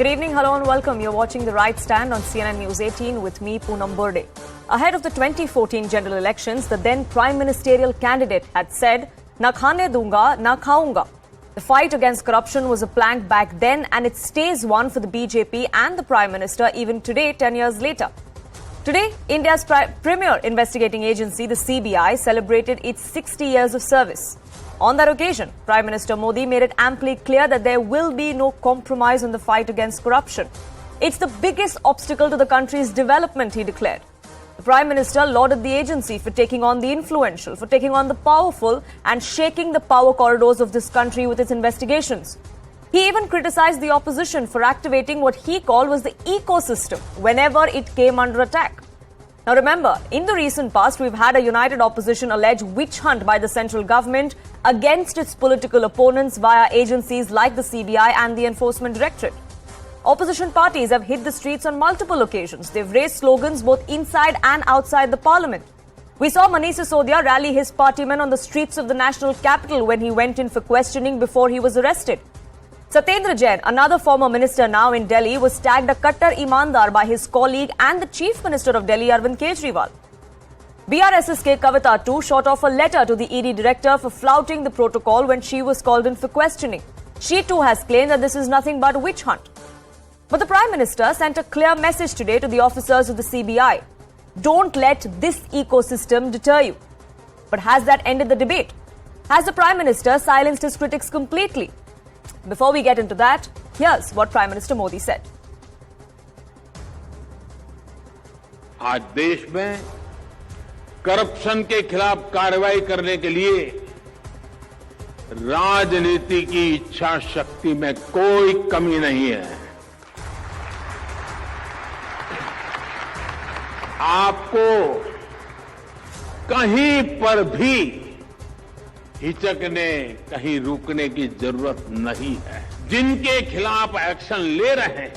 Good evening, hello and welcome. You're watching The Right Stand on CNN News 18 with me, Poonam Burde. Ahead of the 2014 general elections, the then prime ministerial candidate had said, "Na khane dunga, na khaunga." The fight against corruption was a plank back then and it stays one for the BJP and the prime minister even today, 10 years later. Today, India's premier investigating agency, the CBI, celebrated its 60 years of service. On that occasion, Prime Minister Modi made it amply clear that there will be no compromise on the fight against corruption. It's the biggest obstacle to the country's development, he declared. The Prime Minister lauded the agency for taking on the influential, for taking on the powerful and shaking the power corridors of this country with its investigations. He even criticized the opposition for activating what he called was the ecosystem whenever it came under attack. Now remember, in the recent past, we've had a united opposition allege witch hunt by the central government against its political opponents via agencies like the CBI and the Enforcement Directorate. Opposition parties have hit the streets on multiple occasions. They've raised slogans both inside and outside the parliament. We saw Manish Sisodia rally his partymen on the streets of the national capital when he went in for questioning before he was arrested. Satyendra Jain, another former minister now in Delhi, was tagged a Kattar Imandar by his colleague and the Chief Minister of Delhi, Arvind Kejriwal. BRS's K Kavitha too shot off a letter to the ED director for flouting the protocol when she was called in for questioning. She too has claimed that this is nothing but a witch hunt. But the Prime Minister sent a clear message today to the officers of the CBI. Don't let this ecosystem deter you. But has that ended the debate? Has the Prime Minister silenced his critics completely? Before we get into that, here's what Prime Minister Modi said. आज देश में corruption के खिलाफ कार्रवाई करने के लिए राजनीति की इच्छा शक्ति में कोई कमी नहीं है। आपको कहीं पर भी हिचकने, कहीं रुकने की जरूरत नहीं है। जिनके खिलाफ एक्शन ले रहे हैं,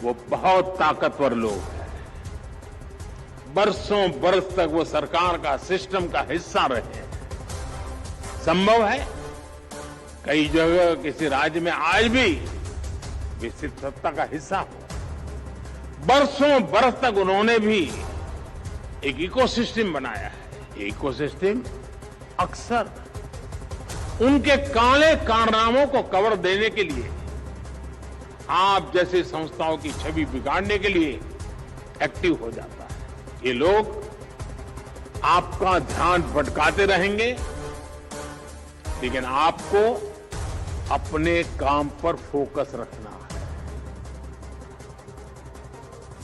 वो बहुत ताकतवर लोग हैं। बरसों बरस तक वो सरकार का, सिस्टम का हिस्सा रहे हैं। संभव है कई जगह किसी राज्य में आज भी विस्तृत सत्ता का हिस्सा हो। बरसों बरस तक उन्होंने भी एक इकोसिस्टम बनाया है। इकोसिस्टम अक्सर उनके काले कारनामों को कवर देने के लिए, आप जैसी संस्थाओं की छवि बिगाड़ने के लिए एक्टिव हो जाता है। ये लोग आपका ध्यान भटकाते रहेंगे, लेकिन आपको अपने काम पर फोकस रखना है।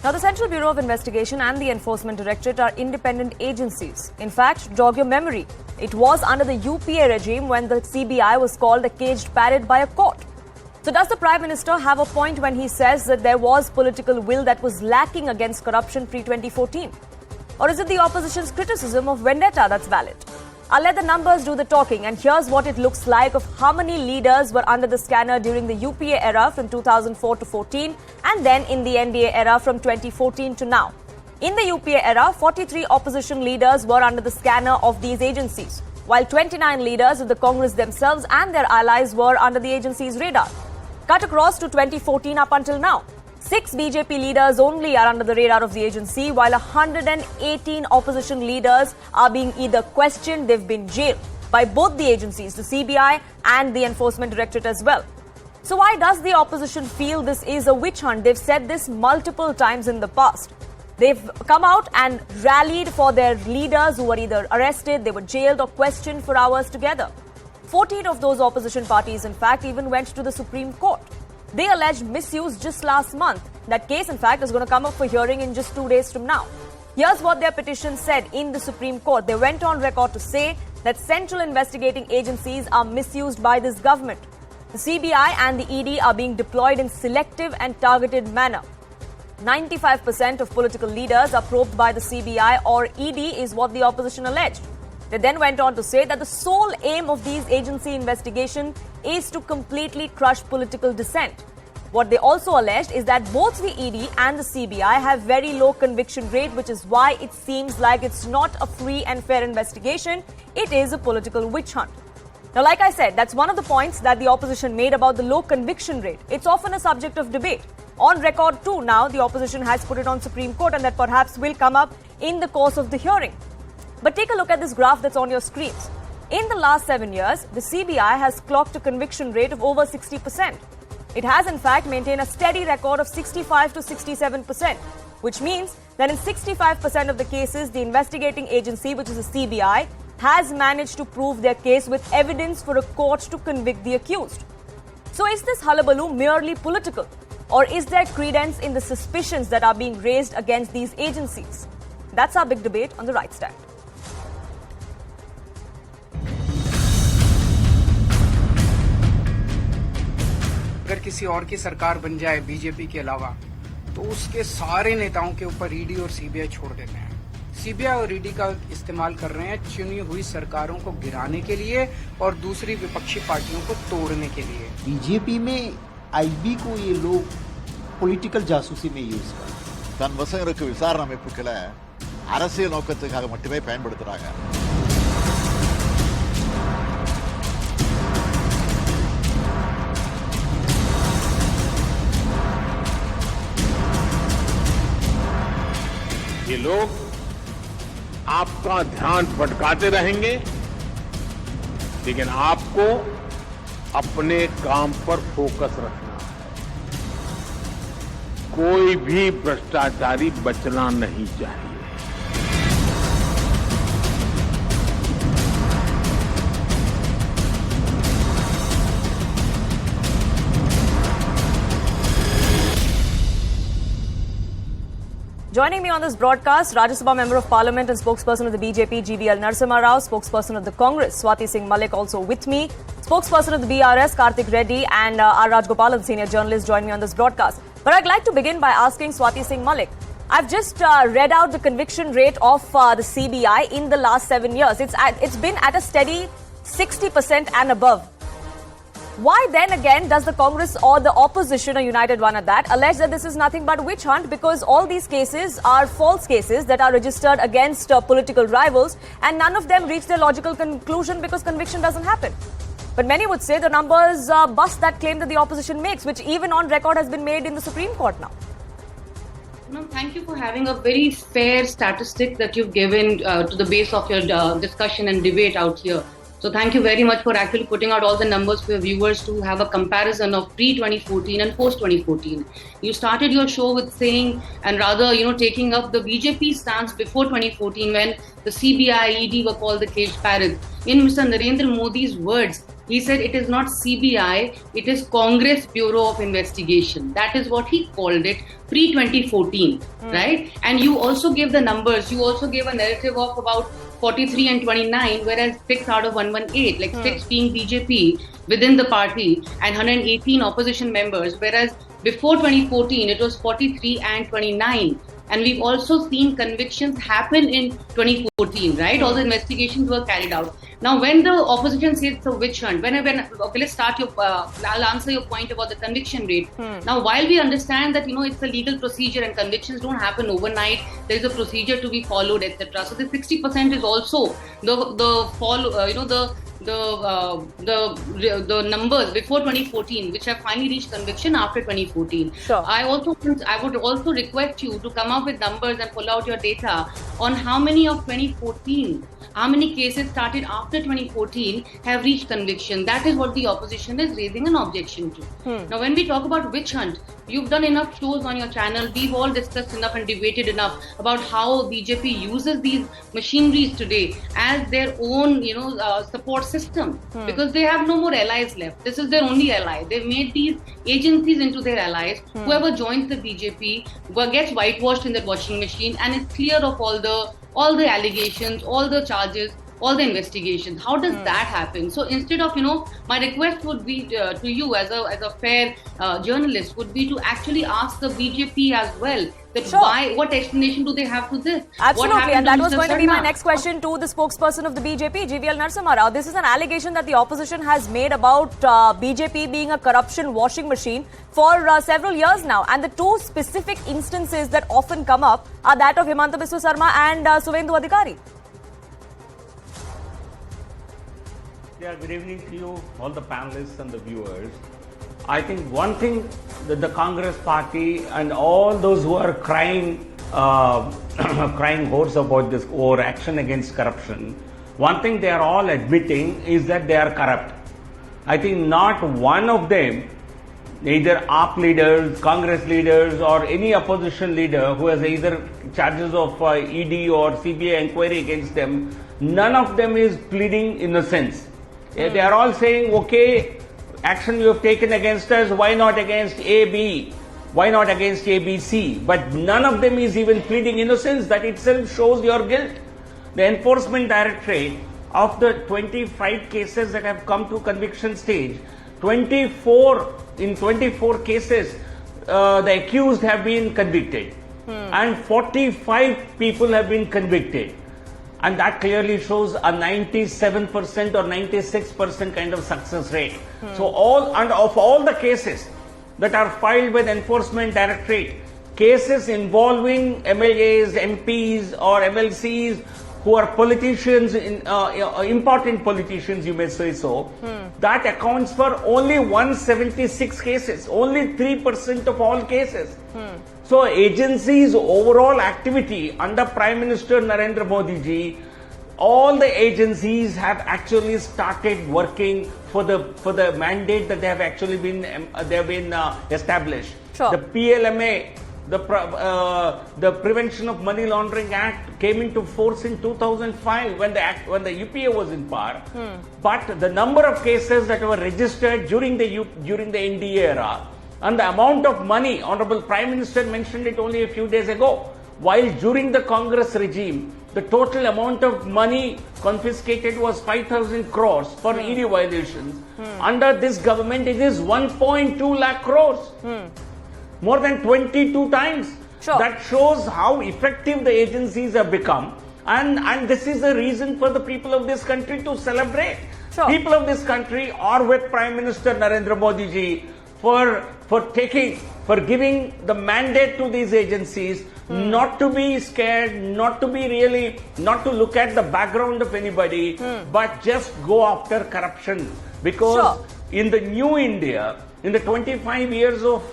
Now, the Central Bureau of Investigation and the Enforcement Directorate are independent agencies. In fact, jog your memory, it was under the UPA regime when the CBI was called a caged parrot by a court. So does the Prime Minister have a point when he says that there was political will that was lacking against corruption pre-2014? Or is it the opposition's criticism of vendetta that's valid? I'll let the numbers do the talking, and here's what it looks like of how many leaders were under the scanner during the UPA era from 2004 to 14 and then in the NDA era from 2014 to now. In the UPA era, 43 opposition leaders were under the scanner of these agencies, while 29 leaders of the Congress themselves and their allies were under the agency's radar. Cut across to 2014 up until now. 6 BJP leaders only are under the radar of the agency, while 118 opposition leaders are being either questioned, they've been jailed by both the agencies, the CBI and the Enforcement Directorate as well. So why does the opposition feel this is a witch hunt? They've said this multiple times in the past. They've come out and rallied for their leaders who were either arrested, they were jailed or questioned for hours together. 14 of those opposition parties, in fact, even went to the Supreme Court. They alleged misuse just last month. That case, in fact, is going to come up for hearing in just 2 days from now. Here's what their petition said in the Supreme Court. They went on record to say that central investigating agencies are misused by this government. The CBI and the ED are being deployed in selective and targeted manner. 95% of political leaders are probed by the CBI or ED is what the opposition alleged. They then went on to say that the sole aim of these agency investigation is to completely crush political dissent. What they also alleged is that both the ED and the CBI have very low conviction rate, which is why it seems like it's not a free and fair investigation. It is a political witch hunt. Now, like I said, that's one of the points that the opposition made about the low conviction rate. It's often a subject of debate. On record too, now the opposition has put it on Supreme Court, and that perhaps will come up in the course of the hearing. But take a look at this graph that's on your screens. In the last 7 years, the CBI has clocked a conviction rate of over 60%. It has in fact maintained a steady record of 65 to 67%, which means that in 65% of the cases, the investigating agency, which is the CBI, has managed to prove their case with evidence for a court to convict the accused. So is this hullabaloo merely political, or is there credence in the suspicions that are being raised against these agencies? That's our big debate on the Right Stand. अगर किसी और की सरकार बन जाए BJP के अलावा तो उसके सारे नेताओं के ऊपर ईडी और सीबीआई छोड़ देते हैं। सीबीआई और ईडी का इस्तेमाल कर रहे हैं चुनी हुई सरकारों को गिराने के लिए और दूसरी विपक्षी पार्टियों को तोड़ने के लिए। बीजेपी में आईबी को ये लोग பொலிட்டிக்கல் ஜாசூசி में யூஸ் பண்ணுறாங்க. தன் வசங்களுக்கு விசாரணை அமைப்புகளை அரசியல் நோக்கத்துக்காக மட்டுமே பயன்படுத்துறாங்க. ये लोग आपका ध्यान भटकाते रहेंगे, लेकिन आपको अपने काम पर फोकस रखना है। कोई भी भ्रष्टाचारी बचना नहीं चाहिए। Joining me on this broadcast, Rajya Sabha Member of Parliament and spokesperson of the BJP, GVL Narasimha Rao, spokesperson of the Congress, Swati Singh Malik, also with me, spokesperson of the BRS, Karthik Reddy, and RAJAGOPALAN, senior journalist, join me on this broadcast. But I'd like to begin by asking Swati Singh Malik. I've just read out the conviction rate of the CBI in the last 7 years. It's been at a steady 60% and above. Why then again does the Congress or the opposition, a united one at that, allege that this is nothing but witch hunt, because all these cases are false cases that are registered against political rivals, and none of them reach their logical conclusion because conviction doesn't happen? But many would say the numbers bust that claim that the opposition makes, which even on record has been made in the Supreme Court now. No, thank you for having a very fair statistic that you've given to the base of your discussion and debate out here. So thank you very much for actually putting out all the numbers for your viewers to have a comparison of pre-2014 and post-2014. You started your show with saying, and rather, taking up the BJP stance before 2014 when the CBI, ED were called the caged parrots. In Mr. Narendra Modi's words, he said it is not CBI, it is Congress Bureau of Investigation. That is what he called it pre-2014, right? And you also gave the numbers. You also gave a narrative of about 43 and 29, whereas 6 out of 118, like 6 being BJP within the party and 118 opposition members, whereas before 2014 it was 43 and 29. And we've also seen convictions happen in 2014, right? All the investigations were carried out. Now, when the opposition says it's a witch hunt, okay, let's start I'll answer your point about the conviction rate. Now, while we understand that, it's a legal procedure and convictions don't happen overnight, there is a procedure to be followed, etc. So the 60% is also the numbers before 2014, which have finally reached conviction after 2014. Sure. I would also request you to come up with numbers and pull out your data on how many of 2014, how many cases started after 2014 have reached conviction. That is what the opposition is raising an objection to. Now, when we talk about witch hunt, you've done enough shows on your channel. We've all discussed enough and debated enough about how BJP uses these machineries today as their own, support system, because they have no more allies left. This is their only ally. They've made these agencies into their allies. Whoever joins the BJP gets whitewashed in that washing machine, and it's clear of all the allegations, all the charges, all the investigations. How does that happen? So instead of, my request would be to you as a fair journalist would be to actually ask the BJP as well that what explanation do they have to this? Absolutely, and that was going to be my next question to the spokesperson of the BJP, GVL Narasimha Rao. This is an allegation that the opposition has made about BJP being a corruption washing machine for several years now, and the two specific instances that often come up are that of Himanta Biswa Sarma and Suvendu Adhikari. Yeah, good evening to you, all the panelists and the viewers. I think one thing that the Congress party and all those who are crying hoarse about this overaction against corruption, one thing they are all admitting is that they are corrupt. I think not one of them, either AAP leaders, Congress leaders or any opposition leader who has either charges of ED or CBI inquiry against them, none of them is pleading innocence. They are all saying, okay, action you have taken against us, why not against AB? Why not against ABC? But none of them is even pleading innocence. That itself shows your guilt. The Enforcement Directorate, of the 25 cases that have come to conviction stage, 24 cases, the accused have been convicted. And 45 people have been convicted. And that clearly shows a 97% or 96% kind of success rate. So of all the cases that are filed by the Enforcement Directorate, cases involving MLAs, MPs or MLCs who are politicians, important politicians you may say so, that accounts for only 176 cases, only 3% of all cases. So agencies' overall activity under Prime Minister Narendra Modi ji, all the agencies have actually started working for the mandate that they have actually been established. Sure. The PLMA, the Prevention of Money Laundering Act came into force in 2005 when the UPA was in power. But the number of cases that were registered during the NDA era and the amount of money, Honorable Prime Minister mentioned it only a few days ago, while during the Congress regime, the total amount of money confiscated was 5,000 crores for ED violations. Under this government, it is 1.2 lakh crores. More than 22 times. Sure. That shows how effective the agencies have become. And this is the reason for the people of this country to celebrate. Sure. People of this country are with Prime Minister Narendra Modi ji for giving the mandate to these agencies not to be scared, not to look at the background of anybody, but just go after corruption. Because in the new India, in the 25 years of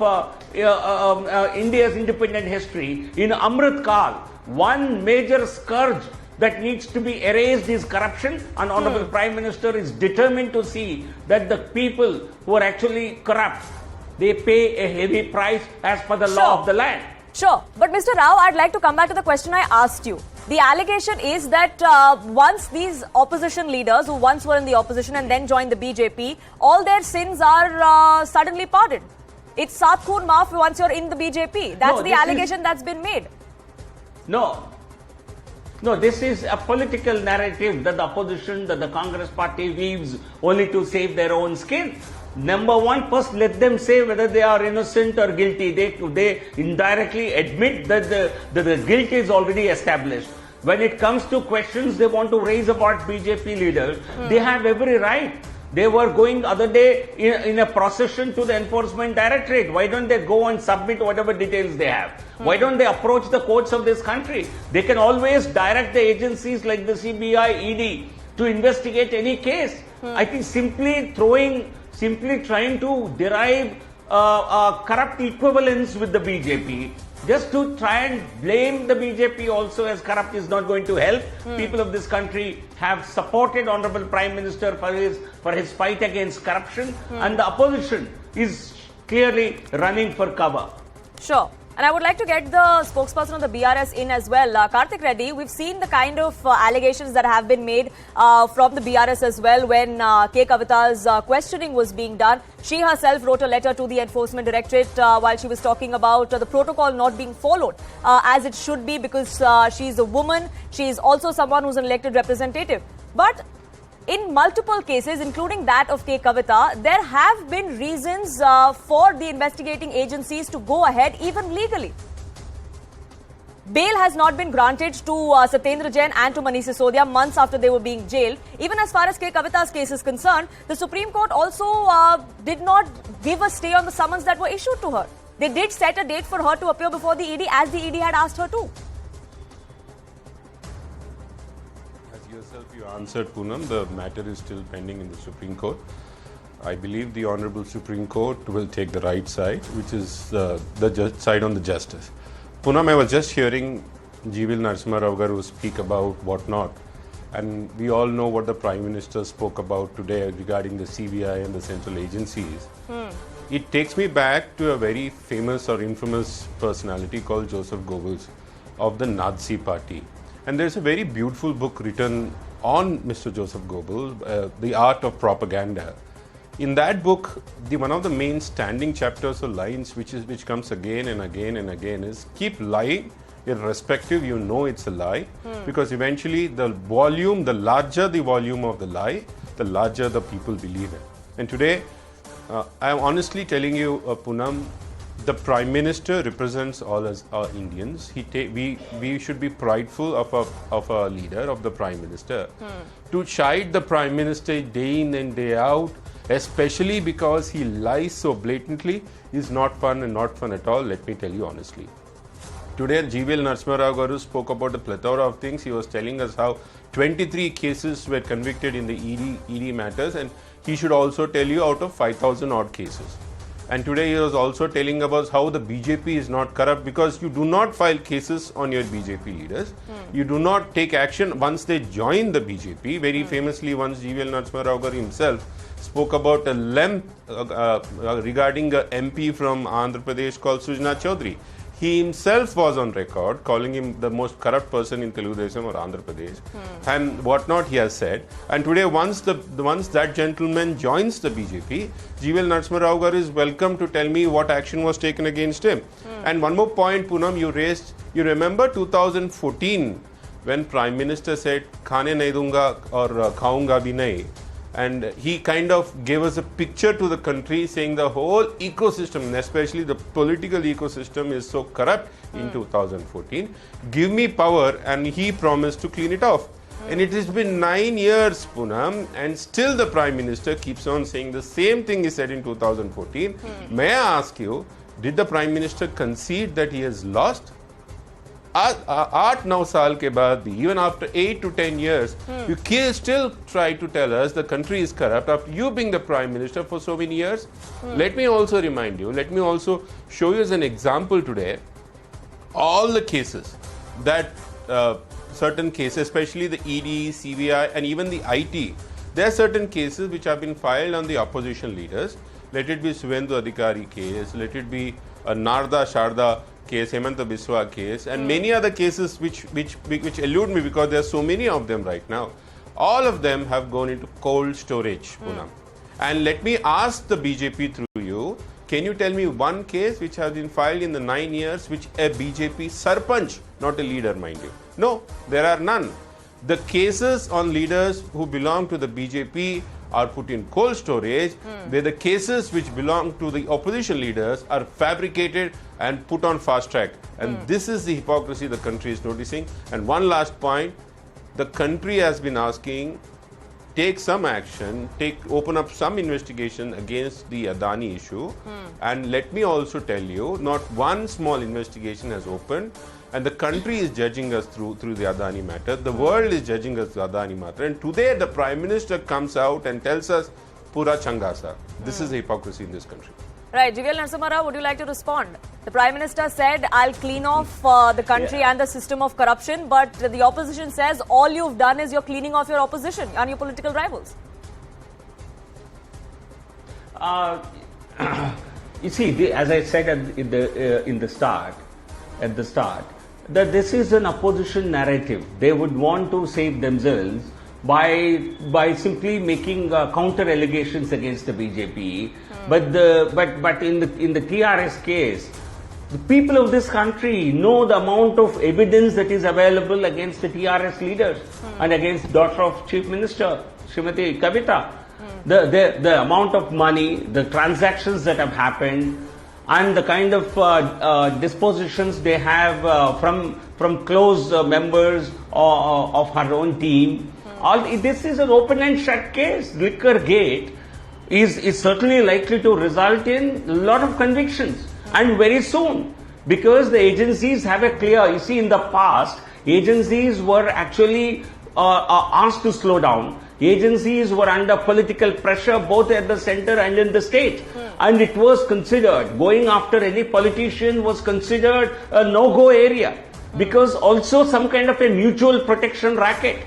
India's independent history, in Amrit Kal, one major scourge that needs to be erased is corruption, and Honorable Prime Minister is determined to see that the people who are actually corrupt, they pay a heavy price as per the law of the land. Sure. But Mr. Rao, I'd like to come back to the question I asked you. The allegation is that once these opposition leaders who once were in the opposition and then joined the BJP, all their sins are suddenly pardoned. It's Saat Khoon Maaf once you're in the BJP. That's the allegation that's been made. No, this is a political narrative that the opposition, that the Congress party weaves only to save their own skin. Number one, first let them say whether they are innocent or guilty. They indirectly admit that the guilt is already established. When it comes to questions they want to raise about BJP leaders, they have every right. They were going other day in a procession to the Enforcement Directorate. Why don't they go and submit whatever details they have? Why don't they approach the courts of this country? They can always direct the agencies like the CBI, ED to investigate any case. I think simply trying to derive corrupt equivalence with the BJP, just to try and blame the BJP also as corrupt, is not going to help. People of this country have supported Honorable Prime Minister for his fight against corruption, and the opposition is clearly running for cover. Sure. And I would like to get the spokesperson of the BRS in as well. Karthik Reddy, we've seen the kind of allegations that have been made from the BRS as well when K Kavitha's questioning was being done. She herself wrote a letter to the Enforcement Directorate while she was talking about the protocol not being followed as it should be, because she's a woman. She's also someone who's an elected representative. But in multiple cases, including that of K Kavitha, there have been reasons for the investigating agencies to go ahead, even legally. Bail has not been granted to Satyendra Jain and to Manish Sisodia months after they were being jailed. Even as far as K Kavitha's case is concerned, the Supreme Court also did not give a stay on the summons that were issued to her. They did set a date for her to appear before the ED, as the ED had asked her to. As you itself you answered, Poonam. The matter is still pending in the Supreme Court. I believe the Honorable Supreme Court will take the right side, which is the side on the justice. Poonam, I was just hearing Jubilee Narasimha Rao Garu speak about whatnot, and we all know what the Prime Minister spoke about today regarding the CBI and the central agencies. It takes me back to a very famous or infamous personality called Joseph Goebbels of the Nazi Party. And there's a very beautiful book written on Mr. Joseph Goebbels, The Art of Propaganda. In that book, one of the main standing chapters or lines which comes again and again and again is keep lying, irrespective you know it's a lie, because eventually the larger the volume of the lie, the larger the people believe it. And today, I am honestly telling you, Poonam, the Prime Minister represents all as Indians. We should be prideful of a leader, of the Prime Minister. To chide the Prime Minister day in and day out, especially because he lies so blatantly, is not fun and not fun at all, let me tell you honestly. Today, Jubilee Narasimha Rao Garu spoke about a plethora of things. He was telling us how 23 cases were convicted in the ED matters, and he should also tell you out of 5,000 odd cases. And today he was also telling us how the BJP is not corrupt because you do not file cases on your BJP leaders. You do not take action once they join the BJP. Very famously, once Jubilee Narasimha Rao Garu himself spoke about a length regarding a MP from Andhra Pradesh called Sujna Chaudhary. He himself was on record calling him the most corrupt person in Telugu Desam or Andhra Pradesh, and whatnot he has said. And today, once that gentleman joins the BJP, Jubilee Narasimha Rao Garu is welcome to tell me what action was taken against him. And one more point, Poonam, you raised. You remember 2014 when Prime Minister said "Khane nahi dunga" or "Khaunga bhi nahi." And he kind of gave us a picture to the country saying the whole ecosystem, and especially the political ecosystem, is so corrupt in 2014. Give me power, and he promised to clean it off. And it has been 9 years, Poonam, and still the Prime Minister keeps on saying the same thing he said in 2014. May I ask you, did the Prime Minister concede that he has lost? 8-9 साल के बाद भी, even after 8 to 10 years, you still try to tell us the country is corrupt after you being the Prime Minister for so many years. Let me also remind you, let me also show you as an example today, all the cases that certain cases, especially the ED, CBI and even the IT, there are certain cases which have been filed on the opposition leaders. Let it be Suvendu Adhikari case, let it be a Narda Sharda case, Hemanta Biswa case, and many other cases which elude me because there are so many of them right now. All of them have gone into cold storage, Poonam. And let me ask the BJP through you, can you tell me one case which has been filed in the 9 years which a BJP sarpanch, not a leader mind you? No, there are none. The cases on leaders who belong to the BJP are put in cold storage, where the cases which belong to the opposition leaders are fabricated and put on fast track. And this is the hypocrisy the country is noticing. And one last point, the country has been asking, take some action, open up some investigation against the Adani issue. And let me also tell you, not one small investigation has opened. And the country is judging us through the Adani matter. The world is judging us through Adani matter. And today the Prime Minister comes out and tells us, Pura Changasa. This is the hypocrisy in this country. Right. Jubilee Narasimha Rao, would you like to respond? The Prime Minister said, I'll clean off the country and the system of corruption. But the opposition says, all you've done is you're cleaning off your opposition and your political rivals. You see, as I said at the start, that this is an opposition narrative. They would want to save themselves by simply making counter allegations against the BJP. But in the TRS case, the people of this country know the amount of evidence that is available against the TRS leaders and against daughter of Chief Minister, Srimati Kavitha. The amount of money, the transactions that have happened, and the kind of dispositions they have from close members of her own team. This is an open and shut case. Liquor Gate is certainly likely to result in a lot of convictions, and very soon, because the agencies have a clear, you see, in the past, agencies were actually asked to slow down. Agencies were under political pressure both at the center and in the state. And it was considered, going after any politician was considered a no-go area. Because also some kind of a mutual protection racket.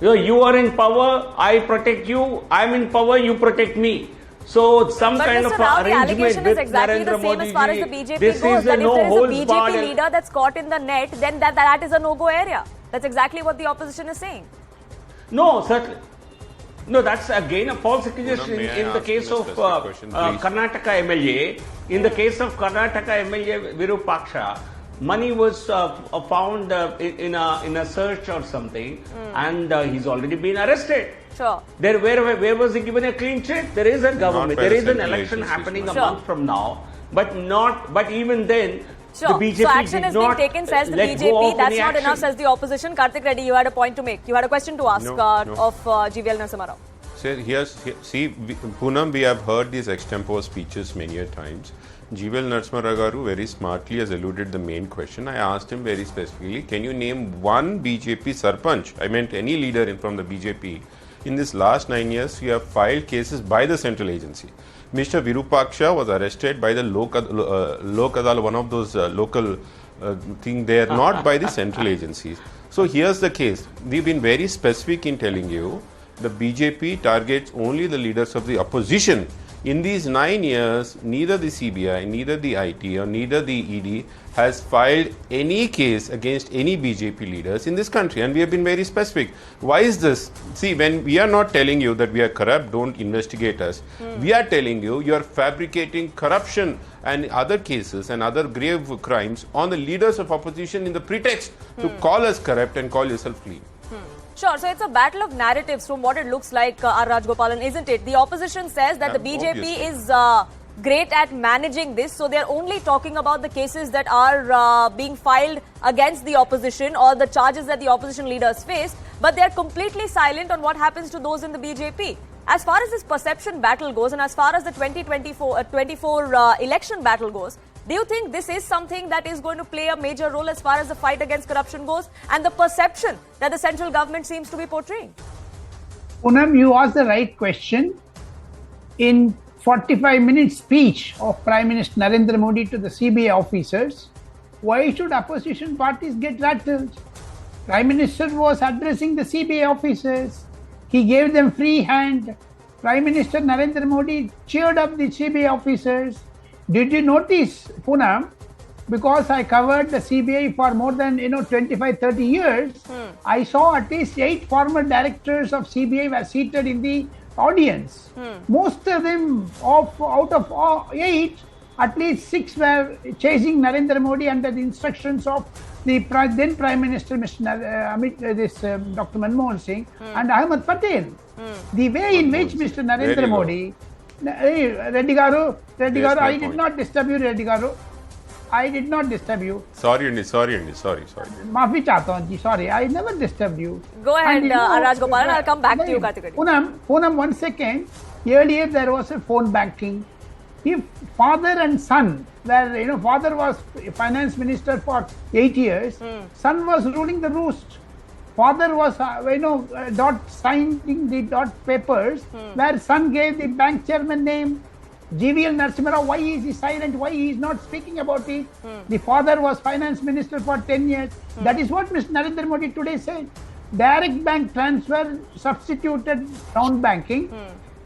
You are in power, I protect you. I'm in power, you protect me. So some but kind Mr. of Rao, the arrangement allegation with is exactly Narendra the same Modi as far as the ji. BJP This goes. is That a if there is a no-holds barred BJP leader that's caught in the net, then that is a no-go area. That's exactly what the opposition is saying. No, certainly. No, that's again a false accusation. May I In the ask case you a of specific question, please? Karnataka MLA, in the case of Karnataka MLA Virupaksha, money was found in a search or something, and he's already been arrested. Sure. Where was he given a clean check? There is a government, by there the is an central election agencies, happening a Sure. month from now, but even then, Sure. the BJP So action did has been not taken, says the let go BJP. of That's any not enough, action. says the opposition. Karthik Reddy, you had a point to make. You had a question to ask No. of GVL Narasimha Rao. Poonam, we have heard these extempore speeches many a times. GVL Narasimha Rao garu very smartly has eluded the main question. I asked him very specifically, can you name one BJP Sarpanch, I meant any leader from the BJP, in this last 9 years who have filed cases by the central agency? Mr. Virupaksha was arrested by the Lok Adal, one of those local thing there, not by the central agencies. So here's the case. We've been very specific in telling you the BJP targets only the leaders of the opposition. In these 9 years, neither the CBI, neither the IT or neither the ED has filed any case against any BJP leaders in this country, and we have been very specific. Why is this? See, when we are not telling you that we are corrupt, don't investigate us. We are telling you you are fabricating corruption and other cases and other grave crimes on the leaders of opposition in the pretext to call us corrupt and call yourself clean. Sure, so it's a battle of narratives from what it looks like, R. Rajagopalan, isn't it? The opposition says that the BJP obviously is great at managing this, so they're only talking about the cases that are being filed against the opposition or the charges that the opposition leaders face, but they're completely silent on what happens to those in the BJP. As far as this perception battle goes and as far as the 2024 election battle goes, do you think this is something that is going to play a major role as far as the fight against corruption goes and the perception that the central government seems to be portraying? Poonam, you asked the right question. In 45-minute speech of Prime Minister Narendra Modi to the CBI officers, why should opposition parties get rattled? Prime Minister was addressing the CBI officers. He gave them free hand. Prime Minister Narendra Modi cheered up the CBI officers. Did you notice, Poonam, because I covered the CBI for more than 25-30 years, I saw at least 8 former directors of CBI were seated in the audience. Most of them, out of 8, at least 6 were chasing Narendra Modi under the instructions of the then Prime Minister, Dr. Manmohan Singh and Ahmed Patel. The way in which Mr. Narendra Modi, Reddy Garu, I did not disturb you, Reddy Garu. I did not disturb you. Sorry. Maafi chahta hu ji, sorry. I never disturbed you. Go ahead, Rajagopalan. I'll come back to you, Karthik Reddy. Poonam, 1 second. Earlier there was a phone banking. If father and son were, father was finance minister for 8 years, son was ruling the roost. Father was, signing the papers, where son gave the bank chairman name. GVL Narasimha Rao, why is he silent? Why he is not speaking about it? The father was finance minister for 10 years. That is what Mr. Narendra Modi today said. Direct bank transfer substituted round banking.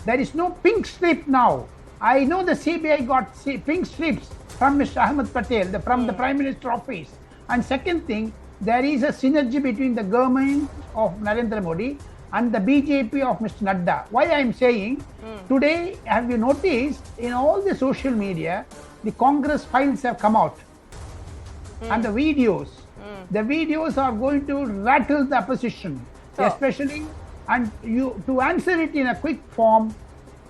There is no pink slip now. I know the CBI got pink slips from Mr. Ahmed Patel, from the Prime Minister office. And second thing, there is a synergy between the government of Narendra Modi and the BJP of Mr. Nadda. Why I am saying, today, have you noticed, in all the social media, the Congress files have come out. And the videos are going to rattle the opposition, especially, and to answer it in a quick form,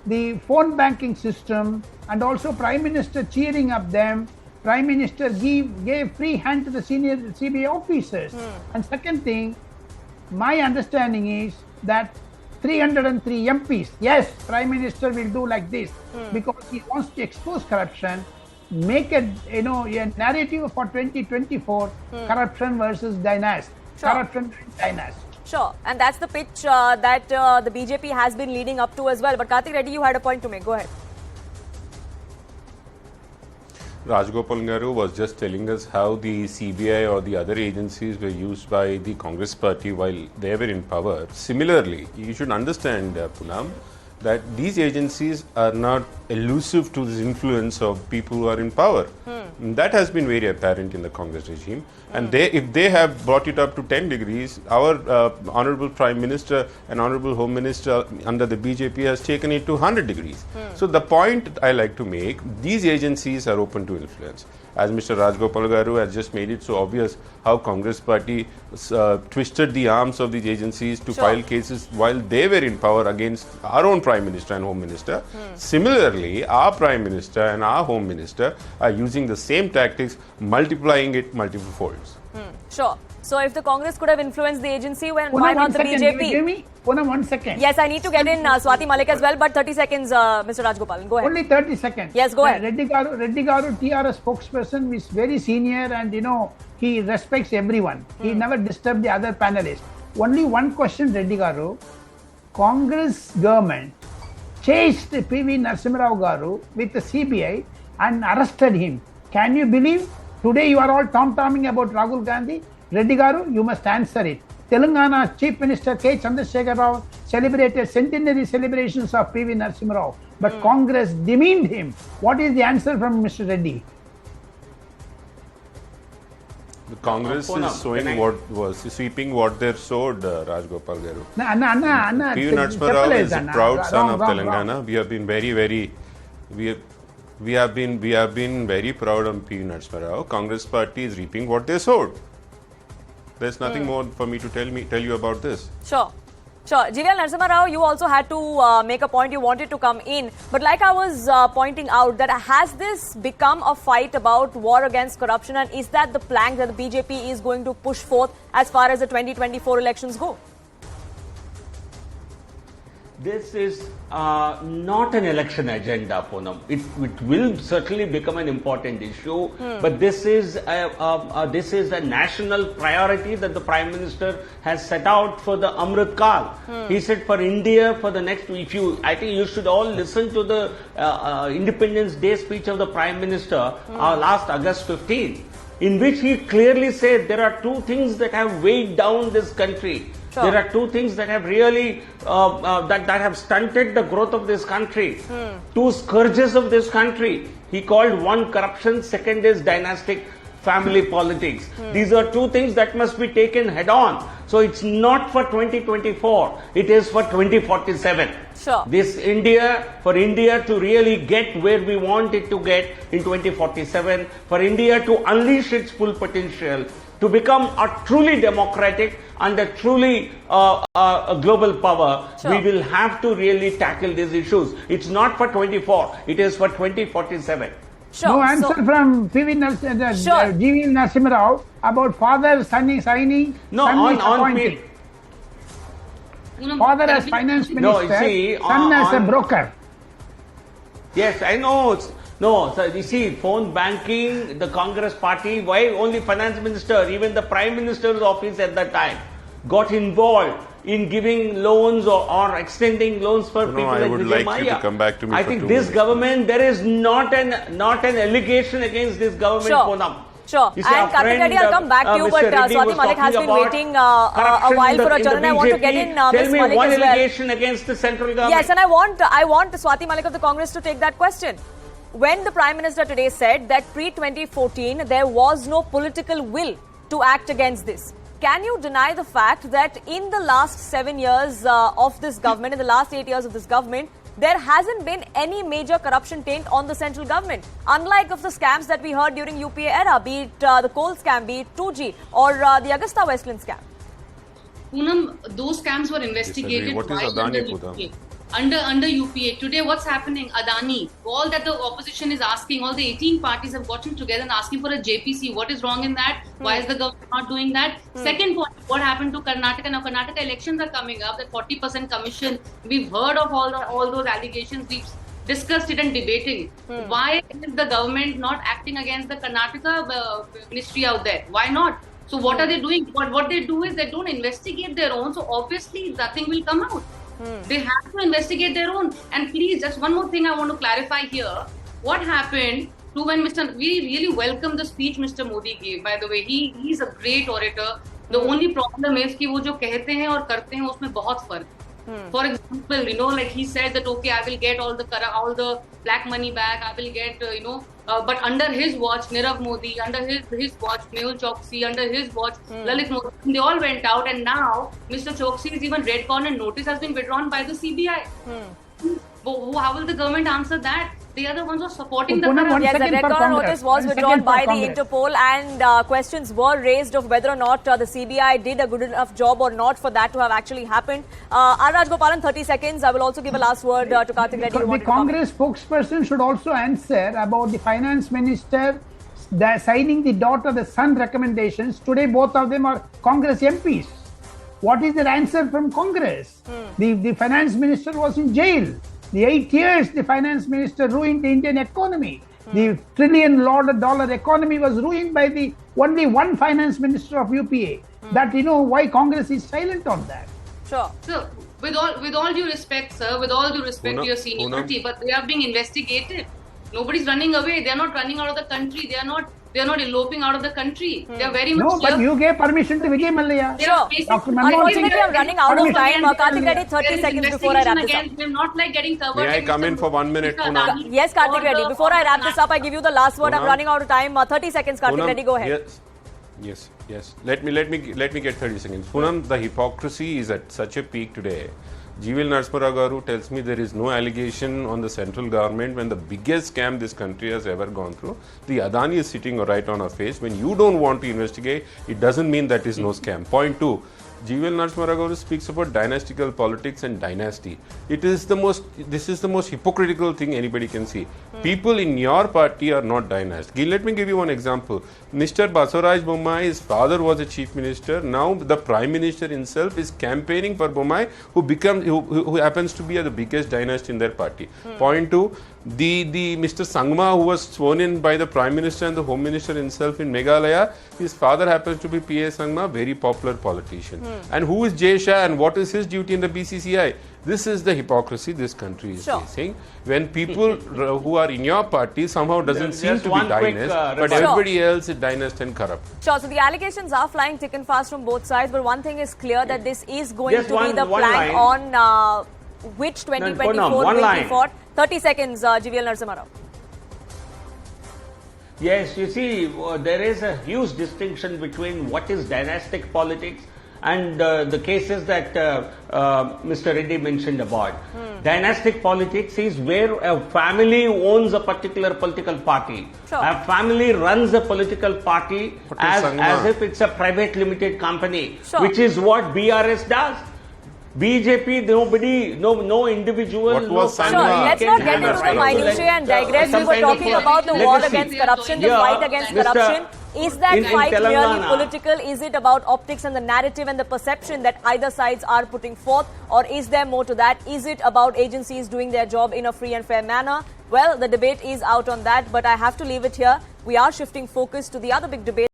the phone banking system and also Prime Minister cheering up them. Prime Minister gave free hand to the senior CBI officers. And second thing, my understanding is that 303 MPs, yes, Prime Minister will do like this because he wants to expose corruption, make a narrative for 2024, corruption versus dynasty. Corruption and dynasty. Sure, and that's the pitch that the BJP has been leading up to as well. But Karthik Reddy, you had a point to make. Go ahead. Rajagopalan Garu was just telling us how the CBI or the other agencies were used by the Congress party while they were in power. Similarly, you should understand, Poonam, that these agencies are not elusive to the influence of people who are in power. That has been very apparent in the Congress regime. And if they have brought it up to 10 degrees, our Honorable Prime Minister and Honorable Home Minister under the BJP has taken it to 100 degrees. So the point I like to make, these agencies are open to influence. As Mr. Rajagopalan Garu has just made it so obvious how Congress party twisted the arms of these agencies to file cases while they were in power against our own Prime Minister and Home Minister. Similarly, our Prime Minister and our Home Minister are using the same tactics, multiplying it multiple folds. Sure. So if the Congress could have influenced the agency, why Poonam, not the 1 second. BJP? Give me Poonam, 1 second. Yes, I need to get in Swati Malik as well, but 30 seconds, Mr. Rajagopalan. Go ahead. Only 30 seconds. Yes, go ahead. Reddy Garu, TRS spokesperson, is very senior and he respects everyone. He never disturbed the other panelists. Only one question, Reddy Garu. Congress government chased PV Narasimha Rao Garu with the CBI and arrested him. Can you believe? Today you are all tom-tomming about Rahul Gandhi. Reddy Garu, you must answer it. Telangana Chief Minister K Chandrasekhar Rao celebrated centenary celebrations of PV Narasimha Rao, but Congress demeaned him. What is the answer from Mr. Reddy? The Congress is sweeping what they sowed, Rajagopal Garu. PV Narasimha Rao is a proud son of Telangana. We have been we have been very proud of PV Narasimha Rao. Congress party is reaping what they sowed. There's nothing more for me to tell you about this. Sure. GVL Narasimha Rao, you also had to make a point. You wanted to come in. But like I was pointing out, that has this become a fight about war against corruption, and is that the plank that the BJP is going to push forth as far as the 2024 elections go? This is not an election agenda, Poonam. It will certainly become an important issue, but this is a national priority that the Prime Minister has set out for the Amrit Kal. He said for India for the next. I think you should all listen to the Independence Day speech of the Prime Minister last August 15, in which he clearly said there are two things that have weighed down this country. There are two things that have really that have stunted the growth of this country. Two scourges of this country. He called one corruption, second is dynastic family politics. These are two things that must be taken head on. So it's not for 2024, it is for 2047. Sure. For India to really get where we want it to get in 2047, for India to unleash its full potential, to become a truly democratic and a truly a global power, we will have to really tackle these issues. It's not for 24, it is for 2047. Sure. No answer from GVL Narasimha Rao about father signing, son appointing. Father as finance minister, son as a broker. Yes, I know. No, so you see, phone banking, the Congress party, why only finance minister, even the Prime Minister's office at that time got involved in giving loans or extending loans for people like Vijay Mallya. I would like you to come back to me. I think this government, there is not an allegation against this government, Poonam. Sure. And Karthik Reddy, I'll come back to you, but Swati Malik has been waiting a while for a turn, and I want to get in Ms. Malik as well. Tell me one allegation against the central government. Yes, and I want Swati Malik of the Congress to take that question. When the Prime Minister today said that pre-2014 there was no political will to act against this, can you deny the fact that in the last 7 years of this government, in the last 8 years of this government, there hasn't been any major corruption taint on the central government? Unlike of the scams that we heard during UPA era, be it the coal scam, be it 2G or the Augusta Westland scam. Poonam, those scams were investigated what is Adani, Poonam? Under UPA. Today, what's happening? Adani, all that the opposition is asking, all the 18 parties have gotten together and asking for a JPC. What is wrong in that? Why is the government not doing that? Second point, what happened to Karnataka? Now, Karnataka elections are coming up, that 40% commission. We've heard of all those allegations. We've discussed it and debating. Why is the government not acting against the Karnataka ministry out there? Why not? So what are they doing? What they do is they don't investigate their own. So obviously nothing will come out. They have to investigate their own. And please, just one more thing I want to clarify here. What happened to when we really welcome the speech Mr. Modi gave. By the way, he's a great orator. The only problem is कि वो जो कहते हैं और करते हैं उसमें बहुत फर्क. For example, like he said that okay, I will get all the black money back. I will get but under his watch, Nirav Modi, under his watch, Mehul Choksi, under his watch, Lalit Modi, they all went out, and now Mr. Choksi is even retconned and notice has been withdrawn by the CBI. How will the government answer that? They are the ones who are supporting the corrupt. Yes, the red corner notice was withdrawn by the Interpol, and questions were raised of whether or not the CBI did a good enough job or not for that to have actually happened. RAJAGOPALAN, 30 seconds. I will also give a last word to Karthik Reddy. The Congress spokesperson should also answer about the finance minister signing the daughter-the-son recommendations. Today, both of them are Congress MPs. What is their answer from Congress? The finance minister was in jail. The 8 years the finance minister ruined the Indian economy. The trillion-dollar economy was ruined by the only one finance minister of UPA. That why Congress is silent on that. Sure. So, with all due respect, sir, with all due respect to your seniority, but they are being investigated. Nobody's running away. They are not running out of the country. They are not eloping out of the country. They are very much. No, but you gave permission to Vijay Mallya. Sure. Unfortunately, I'm running out of time. Karthik Reddy, 30 seconds before I wrap this up. We're not getting covered. May I come in for 1 minute, Poonam? Yes, Karthik Reddy. Before I wrap this up, I give you the last word. I'm running out of time. 30 seconds, Karthik Reddy. Go ahead. Yes. Let me get 30 seconds. Poonam, the hypocrisy is at such a peak today. GVL Narasimha Garu tells me there is no allegation on the central government when the biggest scam this country has ever gone through. The Adani is sitting right on our face. When you don't want to investigate, it doesn't mean that is no scam. Point 2. GVL Narasimha Garu speaks about dynastical politics and dynasty. This is the most hypocritical thing anybody can see. People in your party are not dynastic. Let me give you one example. Mr. Basuraj Bommai's father was a chief minister. Now the prime minister himself is campaigning for Bommai, who happens to be the biggest dynasty in their party. Point 2. The Mr. Sangma, who was sworn in by the Prime Minister and the Home Minister himself in Meghalaya, his father happens to be P.A. Sangma, very popular politician. And who is Jay Shah and what is his duty in the BCCI? This is the hypocrisy this country is facing. When people who are in your party somehow doesn't seem to be dynast, but everybody else is dynast and corrupt. Sure, so the allegations are flying thick and fast from both sides, but one thing is clear that this is going to be the plank on which 2024 will be fought. 30 seconds, GVL Narasimha Rao. Yes, you see, there is a huge distinction between what is dynastic politics and the cases that Mr. Reddy mentioned about. Dynastic politics is where a family owns a particular political party. Sure. A family runs a political party as if it's a private limited company, which is what BRS does. BJP, no individual. What was Sure, let's not get into the minutiae and digress. We were talking about the war against corruption, the fight against corruption. Is that fight really political? Is it about optics and the narrative and the perception that either sides are putting forth? Or is there more to that? Is it about agencies doing their job in a free and fair manner? Well, the debate is out on that, but I have to leave it here. We are shifting focus to the other big debate.